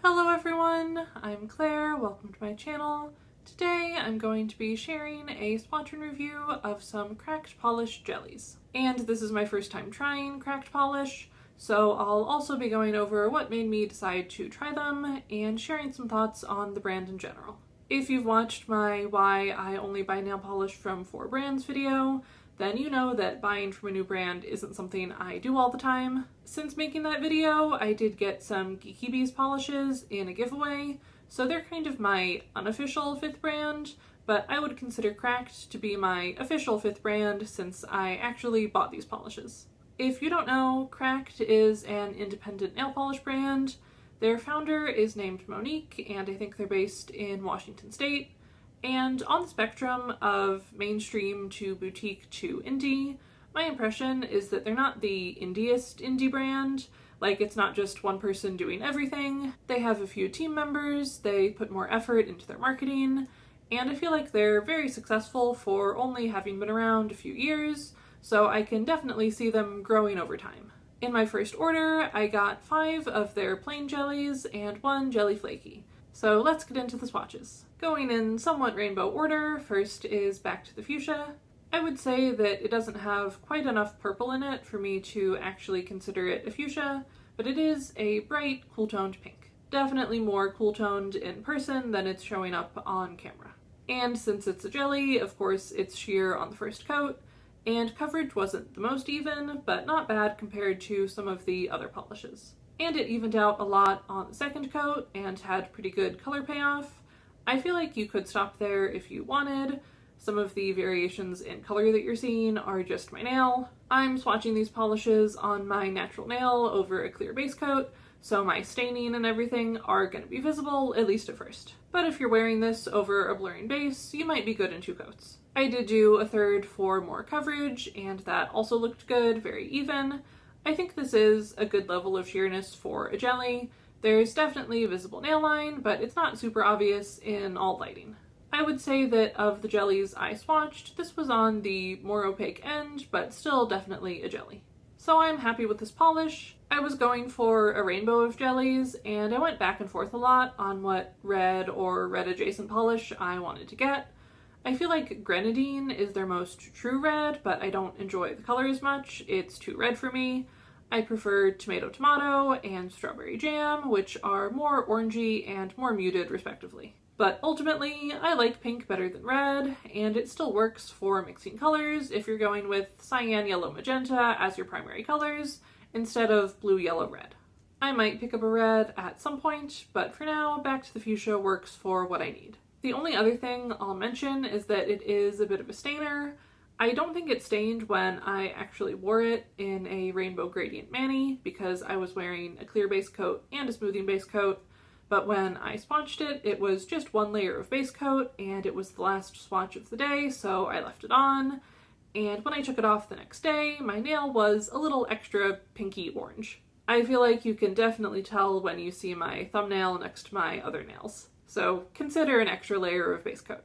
Hello everyone, I'm Claire, welcome to my channel. Today I'm going to be sharing a swatch and review of some cracked polish jellies. And this is my first time trying cracked polish, so I'll also be going over what made me decide to try them and sharing some thoughts on the brand in general. If you've watched my Why I Only Buy Nail Polish from 4 Brands video, then you know that buying from a new brand isn't something I do all the time. Since making that video, I did get some Geeky Bees polishes in a giveaway, so they're kind of my unofficial 5th brand, but I would consider Cracked to be my official 5th brand since I actually bought these polishes. If you don't know, Cracked is an independent nail polish brand. Their founder is named Monique, and I think they're based in Washington State. And on the spectrum of mainstream to boutique to indie, my impression is that they're not the indiest indie brand. Like, it's not just one person doing everything. They have a few team members, they put more effort into their marketing, and I feel like they're very successful for only having been around a few years, so I can definitely see them growing over time. In my first order, I got 5 of their plain jellies and 1 jelly flaky. So let's get into the swatches. Going in somewhat rainbow order, first is Back to the Fuchsia. I would say that it doesn't have quite enough purple in it for me to actually consider it a fuchsia, but it is a bright, cool-toned pink. Definitely more cool-toned in person than it's showing up on camera. And since it's a jelly, of course it's sheer on the first coat, and coverage wasn't the most even, but not bad compared to some of the other polishes. And it evened out a lot on the second coat and had pretty good color payoff. I feel like you could stop there if you wanted. Some of the variations in color that you're seeing are just my nail. I'm swatching these polishes on my natural nail over a clear base coat, so my staining and everything are going to be visible, at least at first. But if you're wearing this over a blurring base, you might be good in 2 coats. I did do a third for more coverage, and that also looked good, very even. I think this is a good level of sheerness for a jelly. There's definitely a visible nail line, but it's not super obvious in all lighting. I would say that of the jellies I swatched, this was on the more opaque end, but still definitely a jelly. So I'm happy with this polish. I was going for a rainbow of jellies, and I went back and forth a lot on what red or red adjacent polish I wanted to get. I feel like Grenadine is their most true red, but I don't enjoy the color as much. It's too red for me. I prefer Tomato Tomato and Strawberry Jam, which are more orangey and more muted respectively. But ultimately, I like pink better than red, and it still works for mixing colors if you're going with cyan, yellow, magenta as your primary colors instead of blue, yellow, red. I might pick up a red at some point, but for now, Back to the Fuchsia works for what I need. The only other thing I'll mention is that it is a bit of a stainer. I don't think it stained when I actually wore it in a rainbow gradient mani because I was wearing a clear base coat and a smoothing base coat, but when I swatched it, it was just 1 layer of base coat and it was the last swatch of the day, so I left it on. And when I took it off the next day, my nail was a little extra pinky orange. I feel like you can definitely tell when you see my thumbnail next to my other nails. So consider an extra layer of base coat.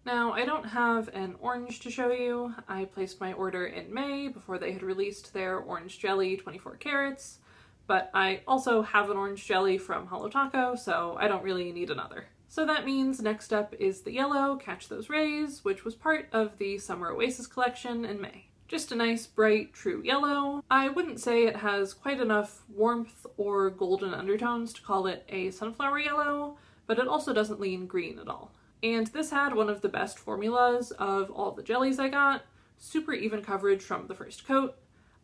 Now, I don't have an orange to show you. I placed my order in May before they had released their orange jelly 24 carats, but I also have an orange jelly from Holo Taco, so I don't really need another. So that means next up is the yellow Catch Those Rays, which was part of the Summer Oasis collection in May. Just a nice, bright, true yellow. I wouldn't say it has quite enough warmth or golden undertones to call it a sunflower yellow, but it also doesn't lean green at all. And this had one of the best formulas of all the jellies I got, super even coverage from the first coat.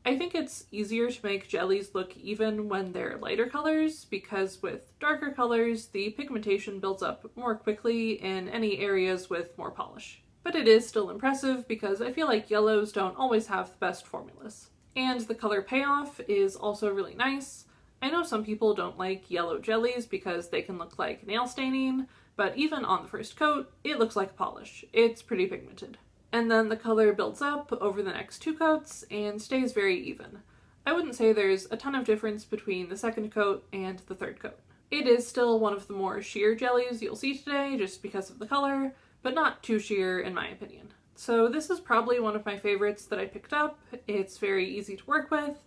I think it's easier to make jellies look even when they're lighter colors, because with darker colors, the pigmentation builds up more quickly in any areas with more polish. But it is still impressive because I feel like yellows don't always have the best formulas. And the color payoff is also really nice. I know some people don't like yellow jellies because they can look like nail staining, but even on the first coat, it looks like polish. It's pretty pigmented. And then the color builds up over the next 2 coats and stays very even. I wouldn't say there's a ton of difference between the second coat and the third coat. It is still one of the more sheer jellies you'll see today just because of the color, but not too sheer in my opinion. So this is probably one of my favorites that I picked up. It's very easy to work with,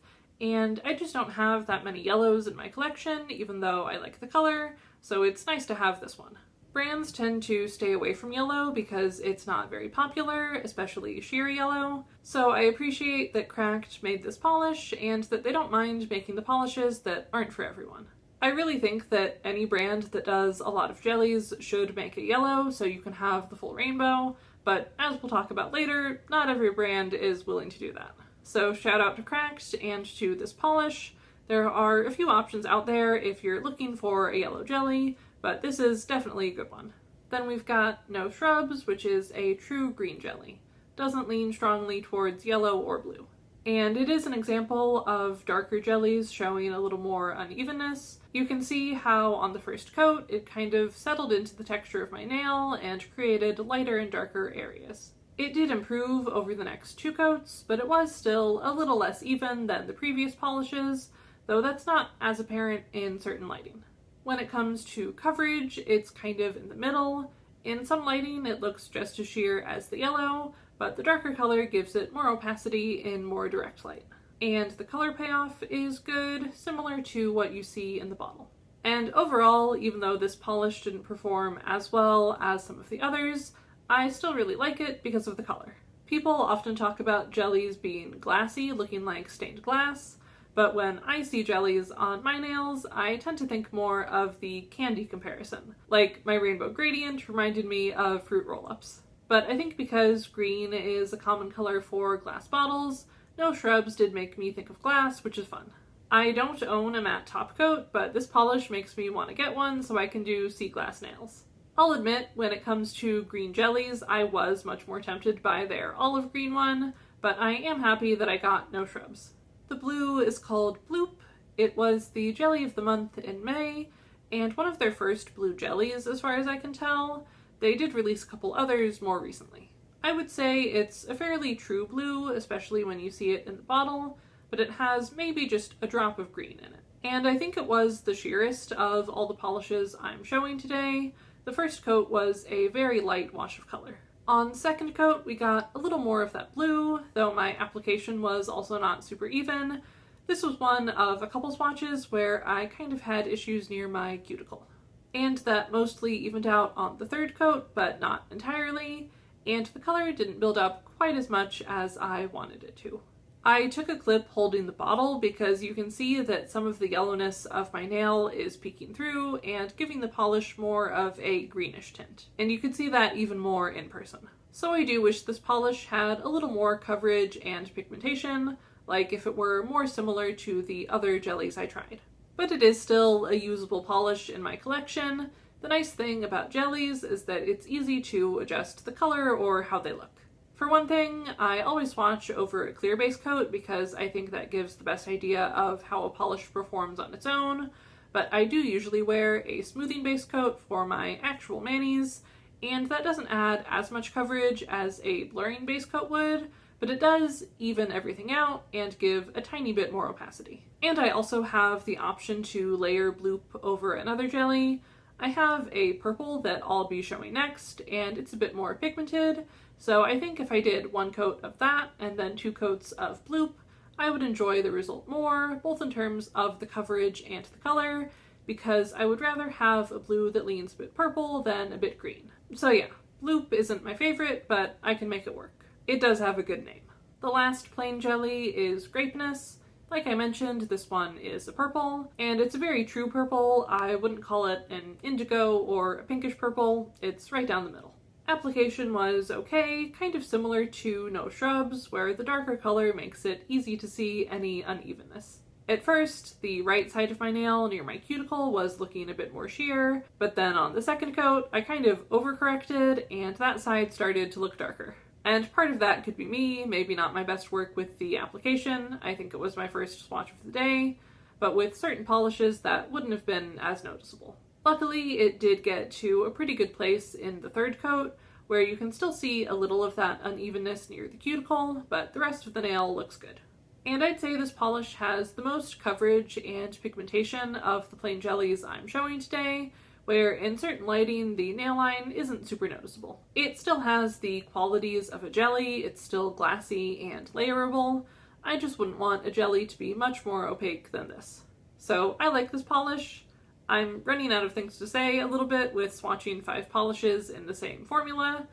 and I just don't have that many yellows in my collection, even though I like the color, so it's nice to have this one. Brands tend to stay away from yellow because it's not very popular, especially sheer yellow, so I appreciate that Cracked made this polish and that they don't mind making the polishes that aren't for everyone. I really think that any brand that does a lot of jellies should make a yellow so you can have the full rainbow, but as we'll talk about later, not every brand is willing to do that. So shout out to Cracked and to this polish. There are a few options out there if you're looking for a yellow jelly, but this is definitely a good one. Then we've got No Shrubs, which is a true green jelly. Doesn't lean strongly towards yellow or blue. And it is an example of darker jellies showing a little more unevenness. You can see how on the first coat it kind of settled into the texture of my nail and created lighter and darker areas. It did improve over the next 2 coats, but it was still a little less even than the previous polishes, though that's not as apparent in certain lighting. When it comes to coverage, it's kind of in the middle. In some lighting it looks just as sheer as the yellow, but the darker color gives it more opacity in more direct light. And the color payoff is good, similar to what you see in the bottle. And overall, even though this polish didn't perform as well as some of the others, I still really like it because of the color. People often talk about jellies being glassy, looking like stained glass, but when I see jellies on my nails, I tend to think more of the candy comparison. Like my rainbow gradient reminded me of fruit roll-ups. But I think because green is a common color for glass bottles, No Shrubs did make me think of glass, which is fun. I don't own a matte top coat, but this polish makes me want to get one so I can do sea glass nails. I'll admit, when it comes to green jellies, I was much more tempted by their olive green one, but I am happy that I got No Shrubs. The blue is called Bloop. It was the jelly of the month in May, and one of their first blue jellies as far as I can tell. They did release a couple others more recently. I would say it's a fairly true blue, especially when you see it in the bottle, but it has maybe just a drop of green in it. And I think it was the sheerest of all the polishes I'm showing today. The first coat was a very light wash of color. On second coat, we got a little more of that blue, though my application was also not super even. This was one of a couple swatches where I kind of had issues near my cuticle. And that mostly evened out on the third coat, but not entirely, and the color didn't build up quite as much as I wanted it to. I took a clip holding the bottle because you can see that some of the yellowness of my nail is peeking through and giving the polish more of a greenish tint. And you can see that even more in person. So I do wish this polish had a little more coverage and pigmentation, like if it were more similar to the other jellies I tried. But it is still a usable polish in my collection. The nice thing about jellies is that it's easy to adjust the color or how they look. For one thing, I always swatch over a clear base coat because I think that gives the best idea of how a polish performs on its own, but I do usually wear a smoothing base coat for my actual manis, and that doesn't add as much coverage as a blurring base coat would, but it does even everything out and give a tiny bit more opacity. And I also have the option to layer Bloop over another jelly. I have a purple that I'll be showing next, and it's a bit more pigmented, so I think if I did 1 coat of that and then 2 coats of Bloop, I would enjoy the result more, both in terms of the coverage and the color, because I would rather have a blue that leans a bit purple than a bit green. So yeah, Bloop isn't my favorite, but I can make it work. It does have a good name. The last plain jelly is Grapeness. Like I mentioned, this one is a purple, and it's a very true purple. I wouldn't call it an indigo or a pinkish purple. It's right down the middle. Application was okay, kind of similar to No Shrubs, where the darker color makes it easy to see any unevenness. At first, the right side of my nail near my cuticle was looking a bit more sheer, but then on the second coat, I kind of overcorrected, and that side started to look darker. And part of that could be me, maybe not my best work with the application. I think it was my first swatch of the day, but with certain polishes that wouldn't have been as noticeable. Luckily, it did get to a pretty good place in the third coat, where you can still see a little of that unevenness near the cuticle, but the rest of the nail looks good. And I'd say this polish has the most coverage and pigmentation of the plain jellies I'm showing today, where in certain lighting the nail line isn't super noticeable. It still has the qualities of a jelly, it's still glassy and layerable, I just wouldn't want a jelly to be much more opaque than this. So I like this polish. I'm running out of things to say a little bit with swatching 5 polishes in the same formula,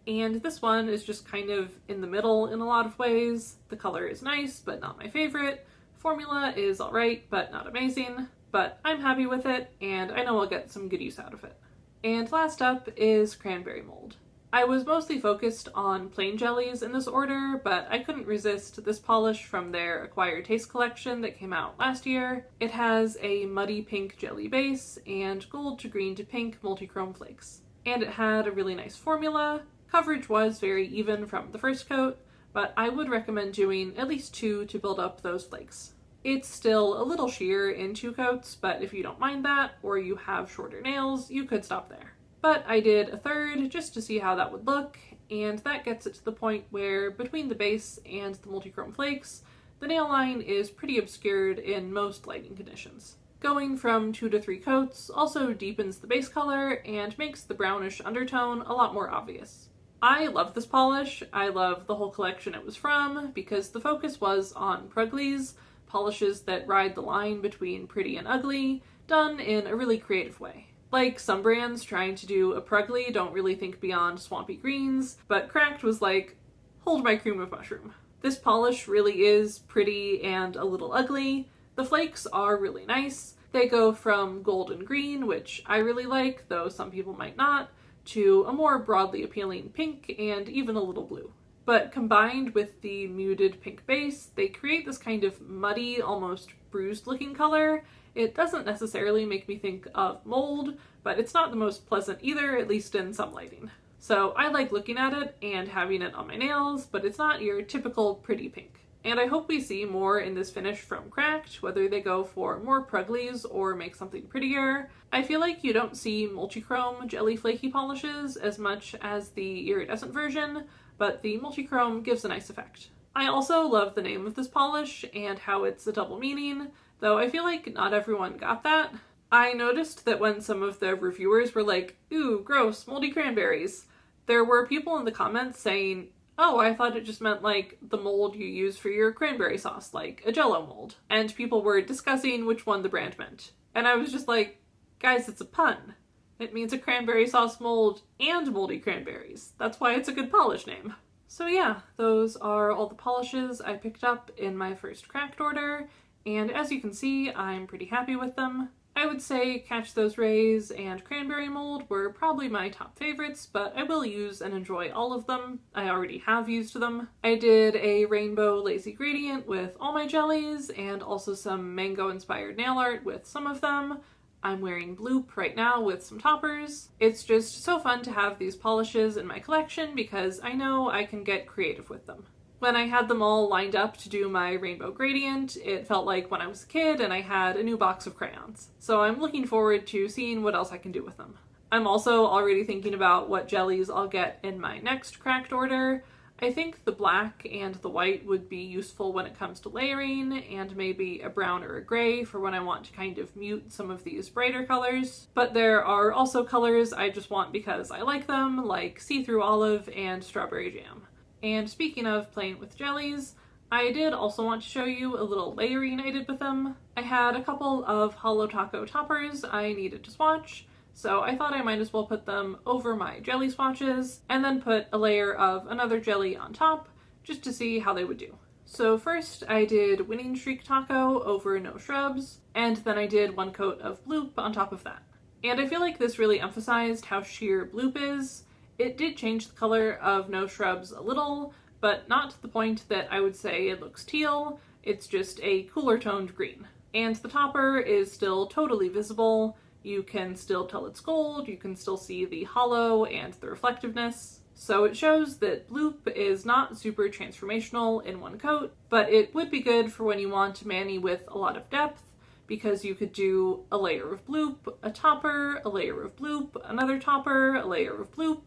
and this one is just kind of in the middle in a lot of ways. The color is nice, but not my favorite. Formula is alright, but not amazing, but I'm happy with it, and I know I'll get some good use out of it. And last up is Cranberry Mold. I was mostly focused on plain jellies in this order, but I couldn't resist this polish from their Acquired Taste collection that came out last year. It has a muddy pink jelly base and gold to green to pink multichrome flakes. And it had a really nice formula. Coverage was very even from the first coat, but I would recommend doing at least 2 to build up those flakes. It's still a little sheer in 2 coats, but if you don't mind that, or you have shorter nails, you could stop there. But I did a 3rd just to see how that would look, and that gets it to the point where between the base and the multichrome flakes, the nail line is pretty obscured in most lighting conditions. Going from 2 to 3 coats also deepens the base color and makes the brownish undertone a lot more obvious. I love this polish. I love the whole collection it was from because the focus was on Pruglies, polishes that ride the line between pretty and ugly, done in a really creative way. Like, some brands trying to do a Prugly don't really think beyond swampy greens, but Cracked was like, hold my cream of mushroom. This polish really is pretty and a little ugly. The flakes are really nice. They go from golden green, which I really like, though some people might not, to a more broadly appealing pink and even a little blue. But combined with the muted pink base, they create this kind of muddy, almost bruised looking color. It doesn't necessarily make me think of mold, but it's not the most pleasant either, at least in some lighting. So I like looking at it and having it on my nails, but it's not your typical pretty pink. And I hope we see more in this finish from Cracked, whether they go for more Pruglies or make something prettier. I feel like you don't see multichrome jelly flaky polishes as much as the iridescent version, but the multichrome gives a nice effect. I also love the name of this polish and how it's a double meaning, though I feel like not everyone got that. I noticed that when some of the reviewers were like, ooh, gross, moldy cranberries, there were people in the comments saying, oh, I thought it just meant like the mold you use for your cranberry sauce, like a Jell-O mold. And people were discussing which one the brand meant. And I was just like, guys, it's a pun. It means a cranberry sauce mold and moldy cranberries. That's why it's a good polish name. So yeah, those are all the polishes I picked up in my first Cracked order, and as you can see, I'm pretty happy with them. I would say Catch Those Rays and Cranberry Mold were probably my top favorites, but I will use and enjoy all of them. I already have used them. I did a rainbow lazy gradient with all my jellies, and also some mango-inspired nail art with some of them. I'm wearing Bloop right now with some toppers. It's just so fun to have these polishes in my collection because I know I can get creative with them. When I had them all lined up to do my rainbow gradient, it felt like when I was a kid and I had a new box of crayons. So I'm looking forward to seeing what else I can do with them. I'm also already thinking about what jellies I'll get in my next Cracked order. I think the black and the white would be useful when it comes to layering, and maybe a brown or a gray for when I want to kind of mute some of these brighter colors. But there are also colors I just want because I like them, like see-through olive and strawberry jam. And speaking of playing with jellies, I did also want to show you a little layering I did with them. I had a couple of Hollow Taco toppers I needed to swatch, so I thought I might as well put them over my jelly swatches and then put a layer of another jelly on top just to see how they would do. So first I did Winning Streak Taco over No Shrubs, and then I did 1 coat of Bloop on top of that. And I feel like this really emphasized how sheer Bloop is. It did change the color of No Shrubs a little, but not to the point that I would say it looks teal. It's just a cooler toned green. And the topper is still totally visible. You can still tell it's gold, you can still see the hollow and the reflectiveness. So it shows that Bloop is not super transformational in 1 coat, but it would be good for when you want to mani with a lot of depth, because you could do a layer of Bloop, a topper, a layer of Bloop, another topper, a layer of Bloop,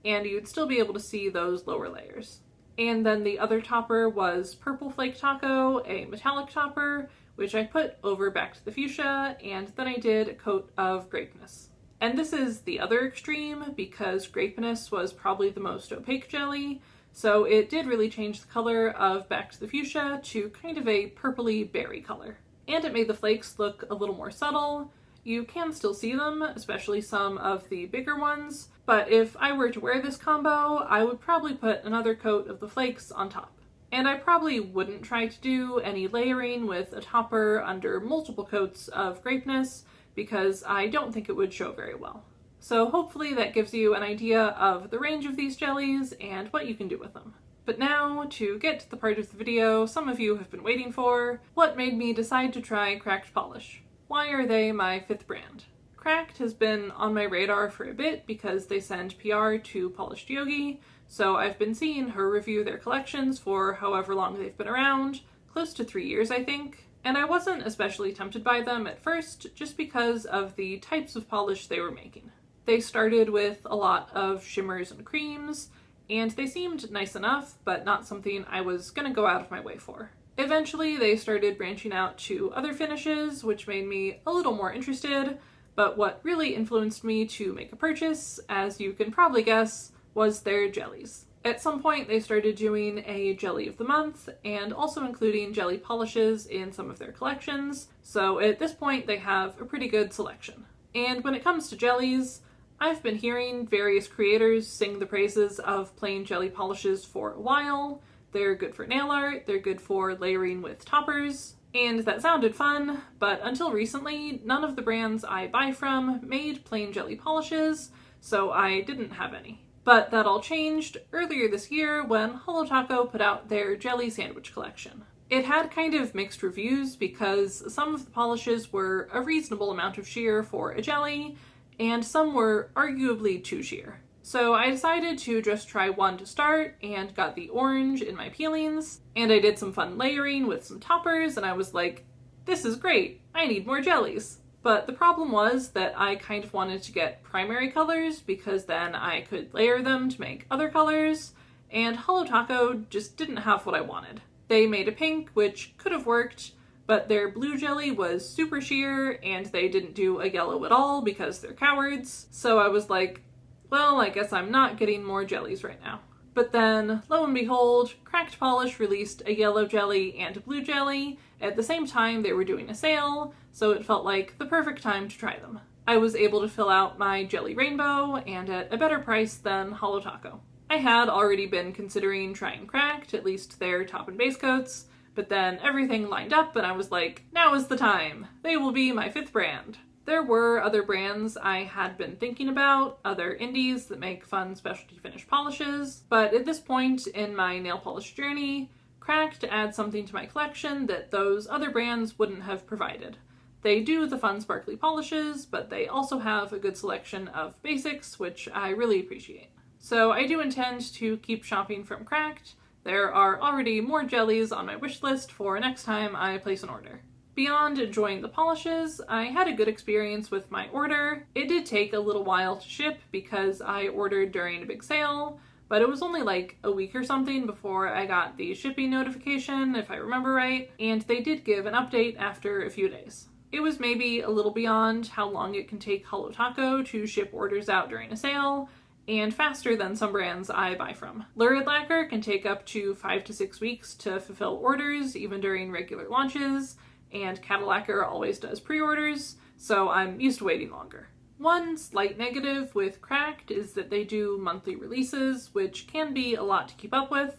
and you'd still be able to see those lower layers. And then the other topper was Purple Flake Taco, a metallic topper, which I put over Back to the Fuchsia, and then I did a coat of Grapeness. And this is the other extreme, because Grapeness was probably the most opaque jelly, so it did really change the color of Back to the Fuchsia to kind of a purpley berry color. And it made the flakes look a little more subtle. You can still see them, especially some of the bigger ones, but if I were to wear this combo, I would probably put another coat of the flakes on top. And I probably wouldn't try to do any layering with a topper under multiple coats of Grapeness, because I don't think it would show very well. So hopefully that gives you an idea of the range of these jellies and what you can do with them. But now, to get to the part of the video some of you have been waiting for, what made me decide to try Cracked Polish? Why are they my 5th brand? Cracked has been on my radar for a bit because they send PR to Polished Yogi, so I've been seeing her review their collections for however long they've been around, close to 3 years I think, and I wasn't especially tempted by them at first just because of the types of polish they were making. They started with a lot of shimmers and creams, and they seemed nice enough, but not something I was gonna go out of my way for. Eventually, they started branching out to other finishes, which made me a little more interested, but what really influenced me to make a purchase, as you can probably guess, was their jellies. At some point, they started doing a Jelly of the Month, and also including jelly polishes in some of their collections, so at this point they have a pretty good selection. And when it comes to jellies, I've been hearing various creators sing the praises of plain jelly polishes for a while. They're good for nail art, they're good for layering with toppers, and that sounded fun, but until recently, none of the brands I buy from made plain jelly polishes, so I didn't have any. But that all changed earlier this year when Holo Taco put out their jelly sandwich collection. It had kind of mixed reviews because some of the polishes were a reasonable amount of sheer for a jelly, and some were arguably too sheer. So I decided to just try one to start and got the orange in my peelings, and I did some fun layering with some toppers, and I was like, this is great, I need more jellies. But the problem was that I kind of wanted to get primary colors because then I could layer them to make other colors, and Holo Taco just didn't have what I wanted. They made a pink, which could have worked, but their blue jelly was super sheer, and they didn't do a yellow at all because they're cowards, so I was like, well, I guess I'm not getting more jellies right now. But then, lo and behold, Cracked Polish released a yellow jelly and a blue jelly at the same time they were doing a sale, so it felt like the perfect time to try them. I was able to fill out my jelly rainbow, and at a better price than Holo Taco. I had already been considering trying Cracked, at least their top and base coats, but then everything lined up and I was like, now is the time! They will be my 5th brand. There were other brands I had been thinking about, other indies that make fun specialty finish polishes, but at this point in my nail polish journey, Cracked adds something to my collection that those other brands wouldn't have provided. They do the fun sparkly polishes, but they also have a good selection of basics, which I really appreciate. So I do intend to keep shopping from Cracked. There are already more jellies on my wish list for next time I place an order. Beyond enjoying the polishes, I had a good experience with my order. It did take a little while to ship because I ordered during a big sale, but it was only like a week or something before I got the shipping notification, if I remember right, and they did give an update after a few days. It was maybe a little beyond how long it can take Holo Taco to ship orders out during a sale, and faster than some brands I buy from. Lurid Lacquer can take up to 5 to 6 weeks to fulfill orders, even during regular launches, and Cadillacquer always does pre-orders, so I'm used to waiting longer. One slight negative with Cracked is that they do monthly releases, which can be a lot to keep up with,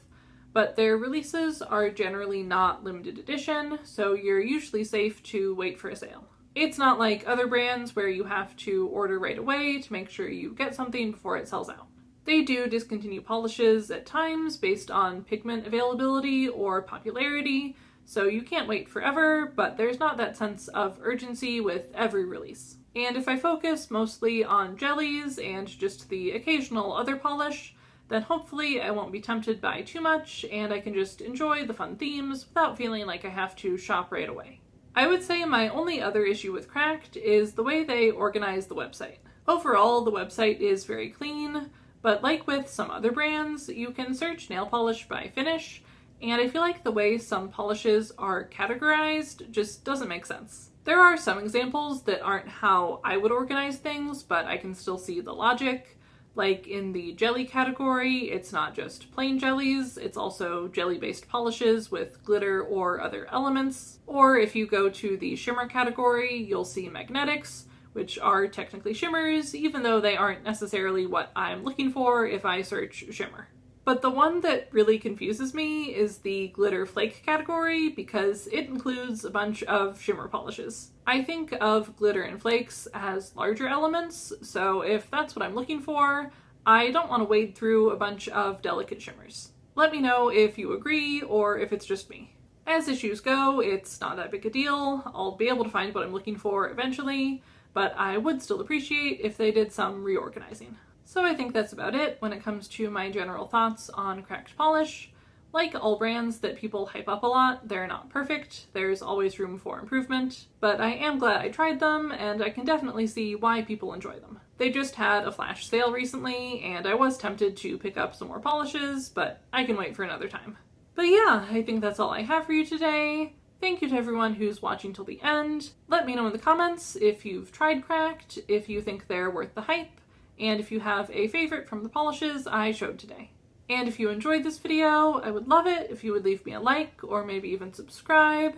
but their releases are generally not limited edition, so you're usually safe to wait for a sale. It's not like other brands where you have to order right away to make sure you get something before it sells out. They do discontinue polishes at times based on pigment availability or popularity, so you can't wait forever, but there's not that sense of urgency with every release. And if I focus mostly on jellies and just the occasional other polish, then hopefully I won't be tempted by too much and I can just enjoy the fun themes without feeling like I have to shop right away. I would say my only other issue with Cracked is the way they organize the website. Overall, the website is very clean, but like with some other brands, you can search nail polish by finish, and I feel like the way some polishes are categorized just doesn't make sense. There are some examples that aren't how I would organize things, but I can still see the logic. Like in the jelly category, it's not just plain jellies, it's also jelly-based polishes with glitter or other elements. Or if you go to the shimmer category, you'll see magnetics, which are technically shimmers, even though they aren't necessarily what I'm looking for if I search shimmer. But the one that really confuses me is the glitter flake category because it includes a bunch of shimmer polishes. I think of glitter and flakes as larger elements, so if that's what I'm looking for, I don't want to wade through a bunch of delicate shimmers. Let me know if you agree or if it's just me. As issues go, it's not that big a deal. I'll be able to find what I'm looking for eventually, but I would still appreciate if they did some reorganizing. So I think that's about it when it comes to my general thoughts on cracked polish. Like all brands that people hype up a lot, they're not perfect, there's always room for improvement, but I am glad I tried them, and I can definitely see why people enjoy them. They just had a flash sale recently, and I was tempted to pick up some more polishes, but I can wait for another time. But yeah, I think that's all I have for you today. Thank you to everyone who's watching till the end. Let me know in the comments if you've tried cracked, if you think they're worth the hype, and if you have a favorite from the polishes I showed today. And if you enjoyed this video, I would love it if you would leave me a like or maybe even subscribe.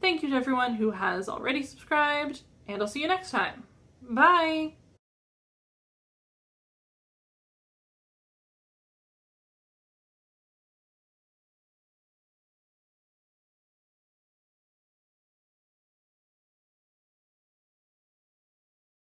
Thank you to everyone who has already subscribed, and I'll see you next time. Bye!